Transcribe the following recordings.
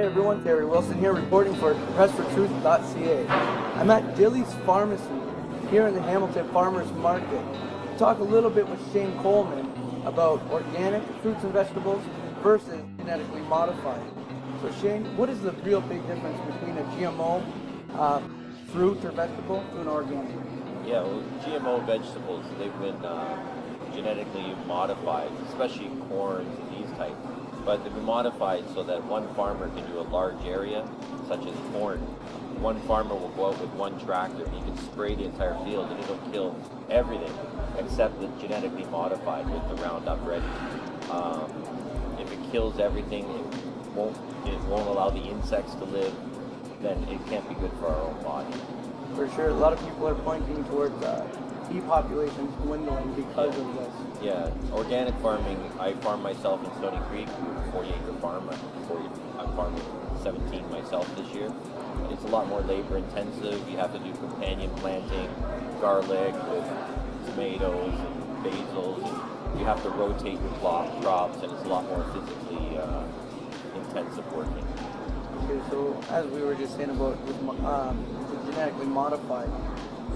everyone, Terry Wilson here reporting for pressfortruth.ca. I'm at Dilly's Farmacy here in the Hamilton Farmers Market to talk a little bit with Shane Coleman about organic fruits and vegetables versus genetically modified. So Shane, what is the real big difference between a GMO fruit or vegetable to an organic? Yeah, well, GMO vegetables, they've been genetically modified, especially corns and these types. But they've been modified so that one farmer can do a large area, such as corn. One farmer will go out with one tractor and he can spray the entire field and it'll kill everything except the genetically modified with the Roundup Ready. If it kills everything, it won't allow the insects to live, then it can't be good for our own body. For sure, a lot of people are pointing towards bee populations dwindling because of this. Yeah, organic farming, I farm myself in Stony Creek, 40-acre farm. I'm farming 17 myself this year. It's a lot more labor intensive. You have to do companion planting, garlic with tomatoes and basils. And you have to rotate your crops, and it's a lot more physically intensive working. Okay, so as we were just saying about with genetically modified,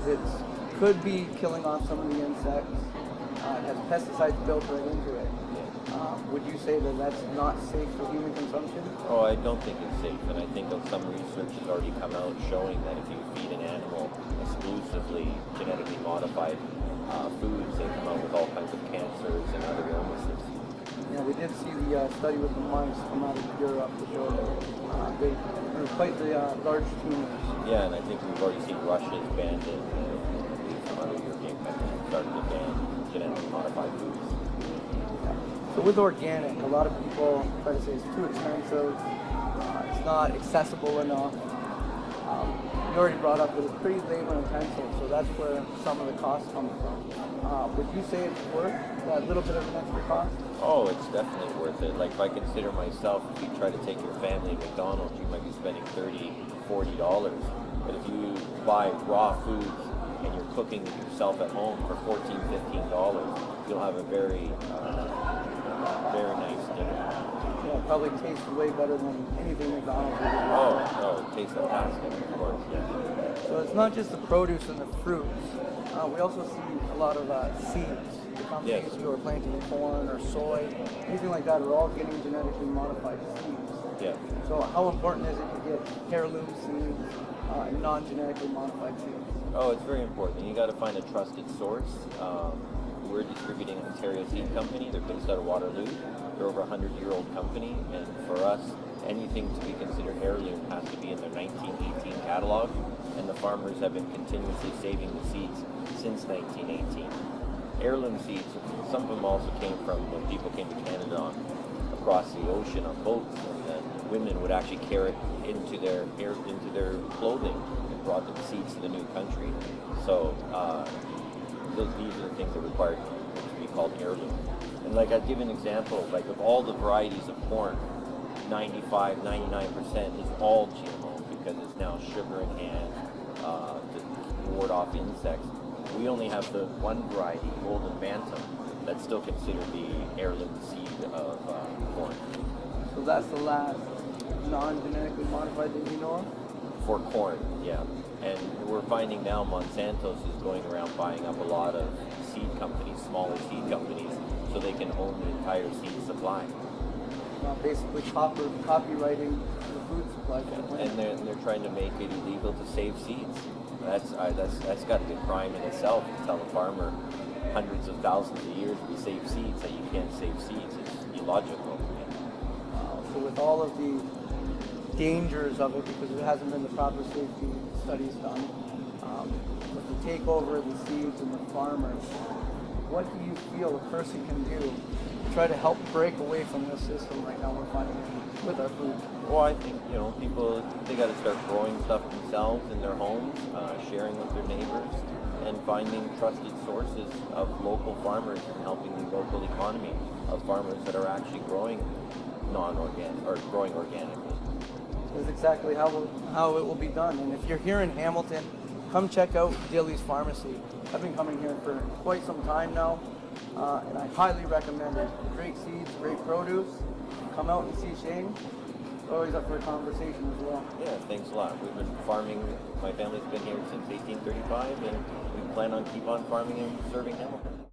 it could be killing off some of the insects. It has pesticides built right into it. Would you say that that's not safe for human consumption? Oh, I don't think it's safe, and I think some research has already come out showing that if you feed an animal exclusively genetically modified foods, they come out with all kinds of cancers and other illnesses. Yeah, we did see the study with the mice come out of Europe to show that they were quite the large tumors. Yeah, and I think we've already seen Russia's banned it, and some other European countries started to ban genetically modified foods. So with organic, a lot of people try to say it's too expensive, it's not accessible enough. You already brought up that it's pretty labor intensive, so that's where some of the costs come from. Would you say it's worth that little bit of an extra cost? Oh, it's definitely worth it. Like if I consider myself, if you try to take your family to McDonald's, you might be spending $30, $40. But if you buy raw foods and you're cooking it yourself at home for $14, $15, you'll have a very nice dinner. Yeah, it probably tastes way better than anything McDonald's would do. Oh, it tastes fantastic, of course, yeah. So it's not just the produce and the fruits. We also see a lot of seeds. The companies Yes. who are planting corn or soy, anything like that, are all getting genetically modified seeds. Yeah. So how important is it to get heirloom seeds and non-genetically modified seeds? Oh, it's very important. You got to find a trusted source. We're distributing Ontario Seed Company. They're based out of Waterloo. They're over a 100-year-old company, and for us, anything to be considered heirloom has to be in their 1918 catalog, and the farmers have been continuously saving the seeds since 1918. Heirloom seeds, some of them also came from when people came to Canada across the ocean on boats, and then women would actually carry it into their clothing and brought the seeds to the new country. So these are the things that are required to be called heirloom. And like I'd give an example, like of all the varieties of corn, 95, 99% is all GMO because it's now sugar enhanced to ward off insects. We only have the one variety, Golden Bantam, that's still considered the heirloom seed of corn. So that's the last non-genetically modified that you know of? For corn, yeah. And we're finding now Monsanto's is going around buying up a lot of seed companies, smaller seed companies, so they can own the entire seed supply. Basically copywriting the food supply for the plant. And they're trying to make it illegal to save seeds. That's got to be a crime in itself to tell a farmer hundreds of thousands of years we save seeds that you can't save seeds. It's illogical. So with all of the dangers of it, because there hasn't been the proper safety studies done, with the takeover of the seeds and the farmers, what do you feel a person can do to try to help break away from this system right now we're finding with our food? Well, I think, people, they got to start growing stuff themselves in their homes, sharing with their neighbors, and finding trusted sources of local farmers and helping the local economy of farmers that are actually growing non-organic or growing organically. So that's exactly how it will be done. And if you're here in Hamilton, come check out Dilly's Farmacy. I've been coming here for quite some time now, and I highly recommend it. Great seeds, great produce. Come out and see Shane. always up for a conversation as well. Yeah, thanks a lot. We've been farming, my family's been here since 1835, and we plan on keep on farming and serving Hamilton.